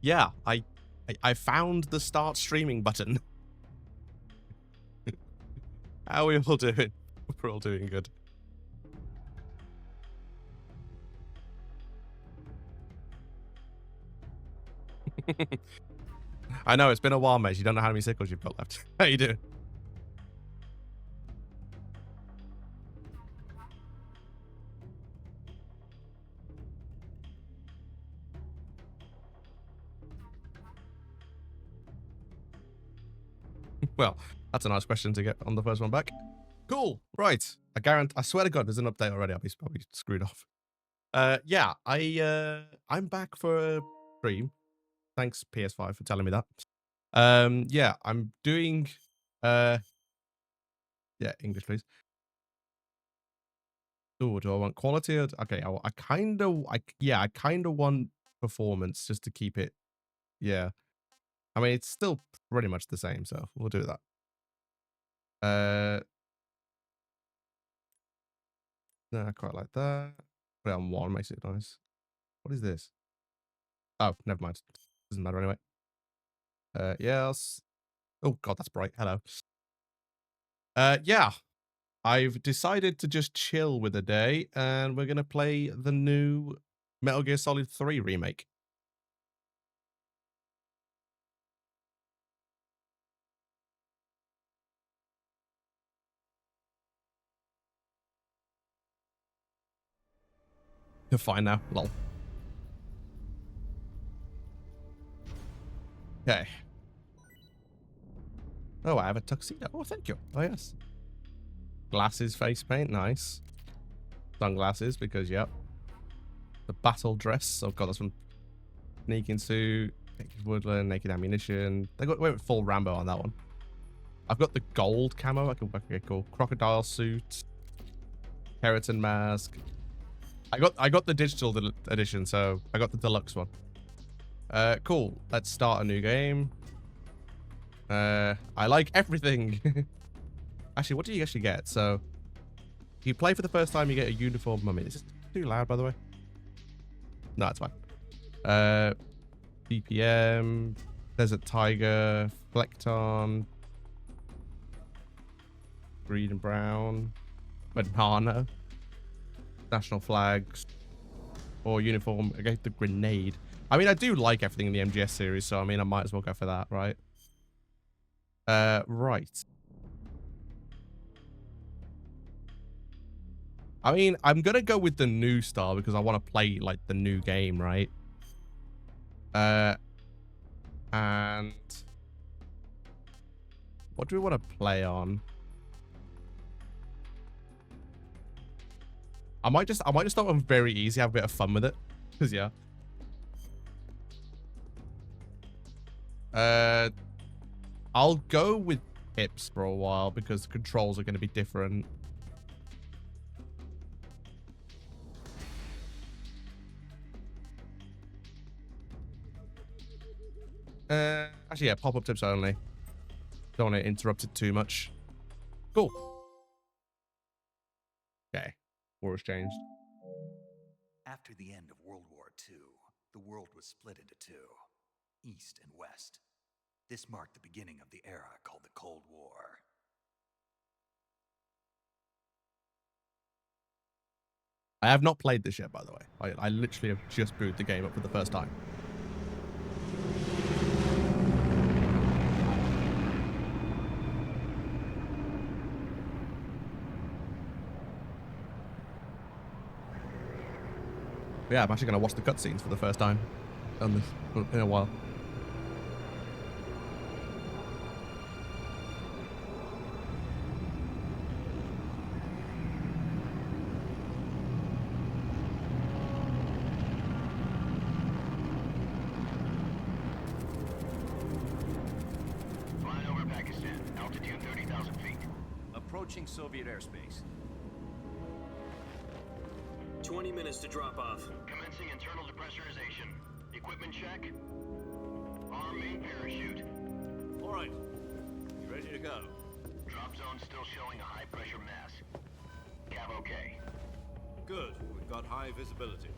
Yeah, I found the start streaming button. How are we all doing? We're all doing good. I know, it's been a while, mate. You don't know how many sickles you've got left. How you doing? Well, that's a nice question to get on the first one back. Cool. Right. I swear to God, there's an update already. I'll be probably screwed off. Yeah, I'm back for a stream. Thanks, PS5, for telling me that. Yeah, I'm doing yeah, English, please. Oh, do I want quality? Or, okay, I kind of want performance just to keep it. Yeah, I mean it's still pretty much the same, so we'll do that. No, I quite like that. Put it on 1, makes it nice. What is this? Oh, never mind. Doesn't matter anyway. Yes. Oh God, that's bright. Hello. Yeah, I've decided to just chill with the day, and we're gonna play the new Metal Gear Solid 3 remake. You're fine now. Lol. Okay. Oh, I have a tuxedo. Oh, thank you. Oh, yes. Glasses, face paint. Nice. Sunglasses, because, yep. The battle dress. Oh, God, that's from Sneaking Suit. Naked Woodland, Naked Ammunition. They went with full Rambo on that one. I've got the gold camo. Okay, cool. Crocodile suit. Keratin mask. I got the digital edition, so I got the deluxe one. Cool. Let's start a new game. I like everything. Actually, what do you actually get? So, if you play for the first time, you get a uniform mummy. Is this too loud, by the way? No, it's fine. BPM, Desert Tiger, Flecton, green and brown, banana, national flags, or uniform against the grenade. I mean, I do like everything in the MGS series, so I mean, I might as well go for that, right? Right. I mean, I'm gonna go with the new style because I want to play like the new game, right? And what do we want to play on? I might just start on very easy, have a bit of fun with it, cause yeah. I'll go with hips for a while because the controls are going to be different. Actually, yeah, pop-up tips only. Don't want to interrupt it too much. Cool. Okay. War has changed. After the end of World War II, the world was split into two, East and West. This marked the beginning of the era called the Cold War. I have not played this yet, by the way. I literally have just booted the game up for the first time. But yeah, I'm actually going to watch the cutscenes for the first time in a while. Flying over Pakistan, altitude 30,000 feet. Approaching Soviet airspace. 20 minutes to drop off. Commencing internal depressurization. Equipment check. Arm main parachute. All right. You ready to go? Drop zone still showing a high pressure mass. Cav okay. Good. We've got high visibility.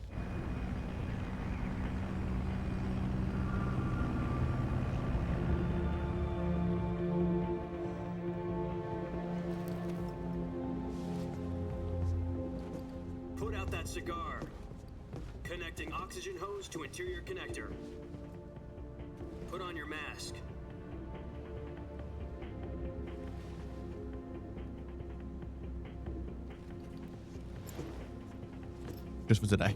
that cigar. Connecting oxygen hose to interior connector. Put on your mask. Just for today.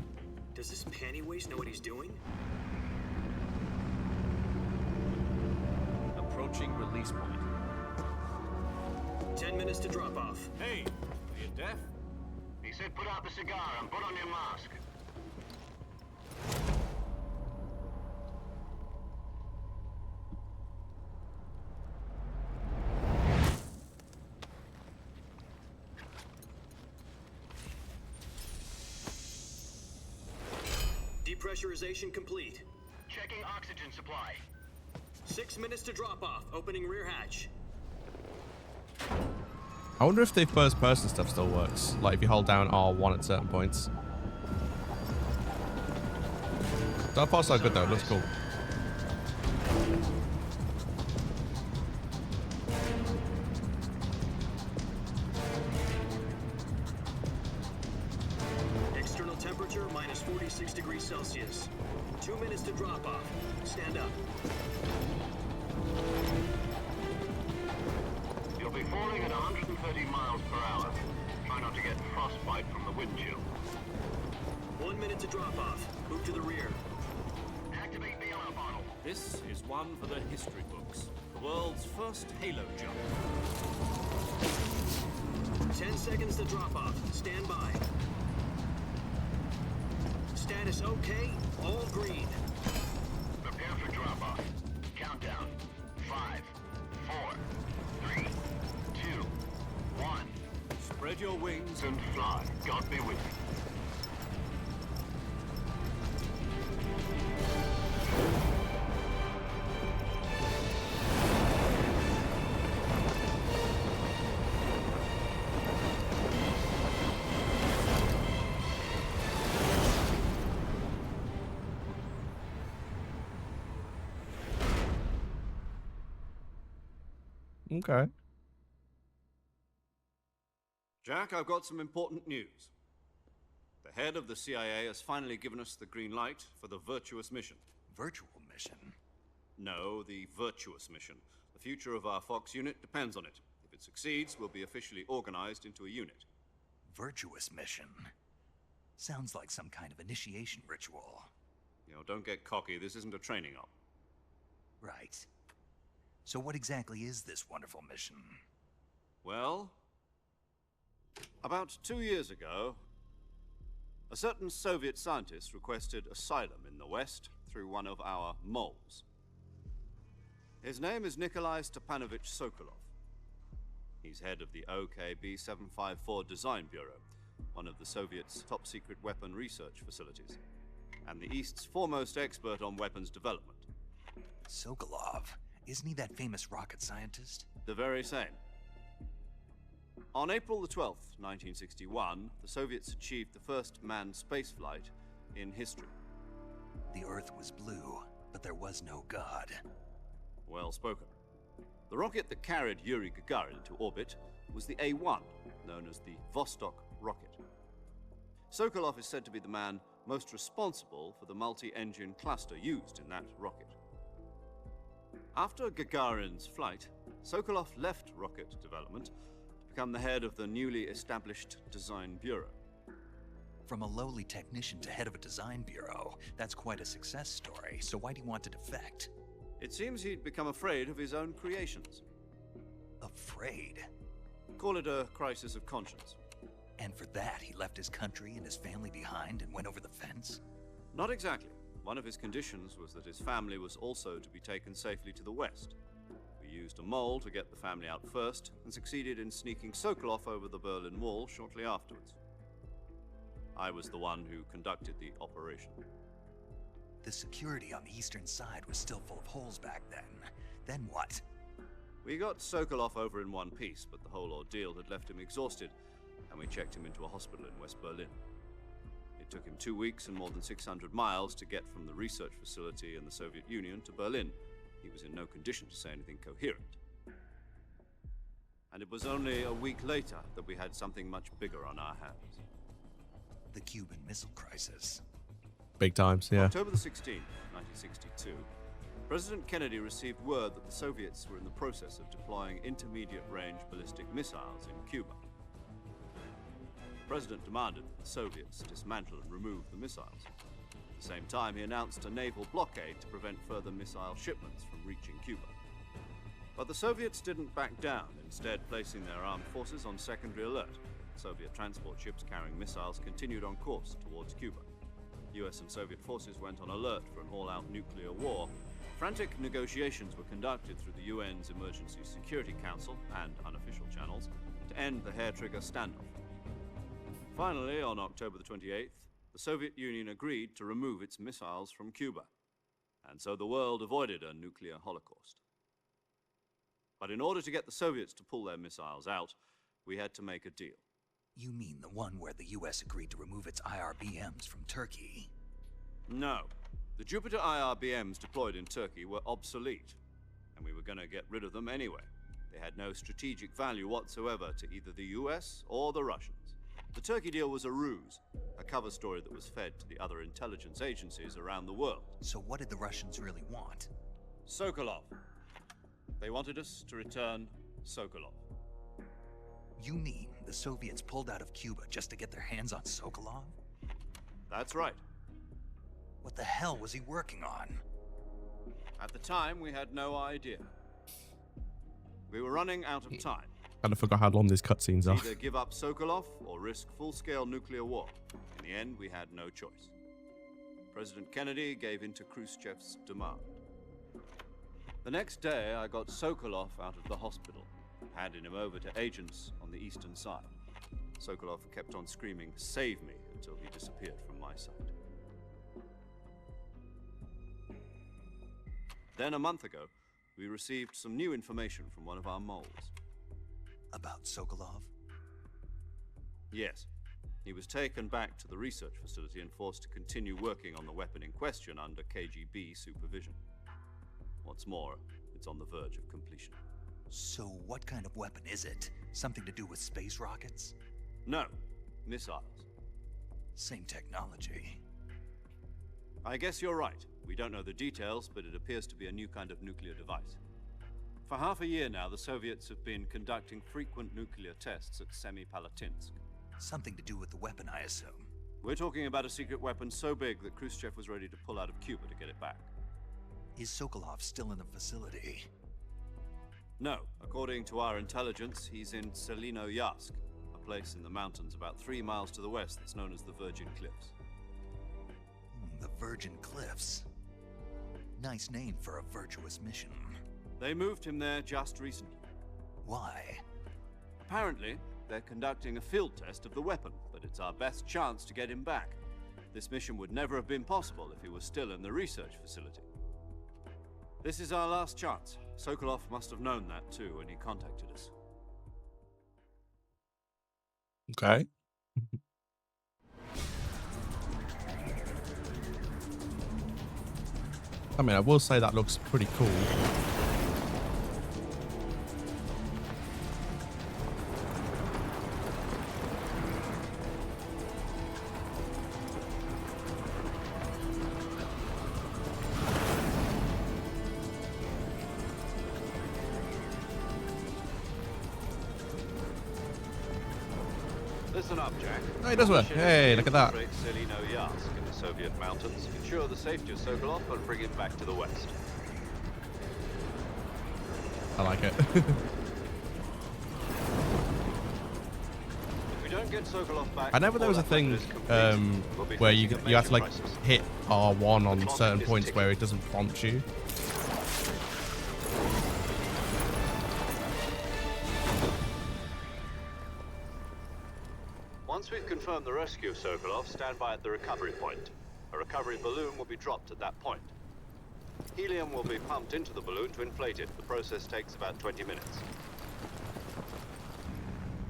Does this panty waste know what he's doing? Approaching release point. 10 minutes to drop off. Hey, are you deaf? He said put out the cigar and put on your mask. Depressurization complete. Checking oxygen supply. 6 minutes to drop off. Opening rear hatch. I wonder if the first person stuff still works. Like if you hold down R1 at certain points. That part's not good though, it looks cool. External temperature minus 46 degrees Celsius. 2 minutes to drop off. Stand up. You'll be falling at 130 miles per hour. Try not to get frostbite from the wind chill. 1 minute to drop off. Move to the rear. Activate bailout bottle. This is one for the history books. The world's first halo jump. 10 seconds to drop off. Stand by. Status okay. All green. Prepare for drop-off. Countdown. 5, 4, 3, 2, 1. Spread your wings And fly. God be with you. Okay. Jack, I've got some important news. The head of the CIA has finally given us the green light for the virtuous mission. Virtual mission? No, the virtuous mission. The future of our Fox unit depends on it. If it succeeds, we'll be officially organized into a unit. Virtuous mission? Sounds like some kind of initiation ritual. You know, don't get cocky. This isn't a training op. Right. So what exactly is this wonderful mission? Well, about 2 years ago, a certain Soviet scientist requested asylum in the West through one of our moles. His name is Nikolai Stepanovich Sokolov. He's head of the OKB 754 Design Bureau, one of the Soviets' top-secret weapon research facilities, and the East's foremost expert on weapons development. Sokolov? Isn't he that famous rocket scientist? The very same. On April the 12th, 1961, the Soviets achieved the first manned spaceflight in history. The Earth was blue, but there was no God. Well spoken. The rocket that carried Yuri Gagarin to orbit was the A1, known as the Vostok rocket. Sokolov is said to be the man most responsible for the multi-engine cluster used in that rocket. After Gagarin's flight, Sokolov left rocket development to become the head of the newly established Design Bureau. From a lowly technician to head of a design bureau, that's quite a success story, so why'd he want to defect? It seems he'd become afraid of his own creations. Afraid? Call it a crisis of conscience. And for that, he left his country and his family behind and went over the fence? Not exactly. One of his conditions was that his family was also to be taken safely to the West. We used a mole to get the family out first, and succeeded in sneaking Sokolov over the Berlin Wall shortly afterwards. I was the one who conducted the operation. The security on the eastern side was still full of holes back then. Then what? We got Sokolov over in one piece, but the whole ordeal had left him exhausted, and we checked him into a hospital in West Berlin. It took him 2 weeks and more than 600 miles to get from the research facility in the Soviet Union to Berlin. He was in no condition to say anything coherent. And it was only a week later that we had something much bigger on our hands. The Cuban Missile Crisis. Big times, yeah. October the 16th, 1962, President Kennedy received word that the Soviets were in the process of deploying intermediate-range ballistic missiles in Cuba. The President demanded that the Soviets dismantle and remove the missiles. At the same time, he announced a naval blockade to prevent further missile shipments from reaching Cuba. But the Soviets didn't back down, instead placing their armed forces on secondary alert. Soviet transport ships carrying missiles continued on course towards Cuba. US and Soviet forces went on alert for an all-out nuclear war. Frantic negotiations were conducted through the UN's Emergency Security Council and unofficial channels to end the hair-trigger standoff. Finally, on October the 28th, the Soviet Union agreed to remove its missiles from Cuba, and so the world avoided a nuclear holocaust. But in order to get the Soviets to pull their missiles out, we had to make a deal. You mean the one where the US agreed to remove its IRBMs from Turkey? No. The Jupiter IRBMs deployed in Turkey were obsolete, and we were going to get rid of them anyway. They had no strategic value whatsoever to either the US or the Russians. The Turkey deal was a ruse, a cover story that was fed to the other intelligence agencies around the world. So what did the Russians really want? Sokolov. They wanted us to return Sokolov. You mean the Soviets pulled out of Cuba just to get their hands on Sokolov? That's right. What the hell was he working on? At the time, we had no idea. We were running out of time. Kind of forgot how long these cutscenes are. Either give up Sokolov or risk full-scale nuclear war. In the end, we had no choice. President Kennedy gave in to Khrushchev's demand. The next day, I got Sokolov out of the hospital, handing him over to agents on the eastern side. Sokolov kept on screaming, "Save me," until he disappeared from my sight. Then, a month ago, we received some new information from one of our moles. About Sokolov? Yes. He was taken back to the research facility and forced to continue working on the weapon in question under KGB supervision. What's more, it's on the verge of completion. So what kind of weapon is it? Something to do with space rockets? No, missiles. Same technology. I guess you're right. We don't know the details, but it appears to be a new kind of nuclear device. For half a year now, the Soviets have been conducting frequent nuclear tests at Semipalatinsk. Something to do with the weapon, I assume. We're talking about a secret weapon so big that Khrushchev was ready to pull out of Cuba to get it back. Is Sokolov still in the facility? No. According to our intelligence, he's in Selino-Yarsk, a place in the mountains about 3 miles to the west that's known as the Virgin Cliffs. The Virgin Cliffs. Nice name for a virtuous mission. They moved him there just recently. Why? Apparently, they're conducting a field test of the weapon, but it's our best chance to get him back. This mission would never have been possible if he was still in the research facility. This is our last chance. Sokolov must have known that too when he contacted us. Okay. I mean, I will say that looks pretty cool. Listen up, Jack. Oh, it does work. Hey, look at that. Selino-Yarsk in the Soviet mountains, ensure the safety of Sokolov and bring him back to the west. I like it. If we don't get Sokolov back, I never there was a thing where you have to like hit R1 on certain points where it doesn't prompt you. Once we've confirmed the rescue of Sokolov, stand by at the recovery point. A recovery balloon will be dropped at that point. Helium will be pumped into the balloon to inflate it. The process takes about 20 minutes.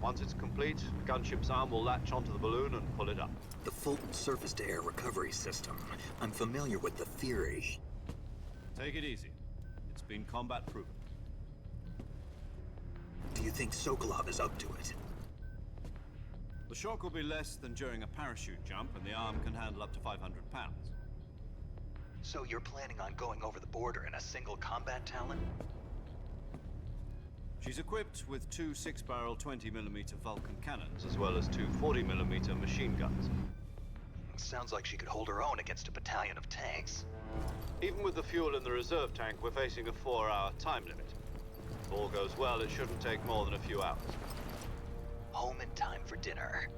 Once it's complete, the gunship's arm will latch onto the balloon and pull it up. The Fulton surface-to-air recovery system. I'm familiar with the theory. Take it easy. It's been combat proven. Do you think Sokolov is up to it? The shock will be less than during a parachute jump, and the arm can handle up to 500 pounds. So you're planning on going over the border in a single combat Talon? She's equipped with two 6-barrel 20mm Vulcan cannons, as well as two 40mm machine guns. Sounds like she could hold her own against a battalion of tanks. Even with the fuel in the reserve tank, we're facing a 4-hour time limit. If all goes well, it shouldn't take more than a few hours. Home in time for dinner.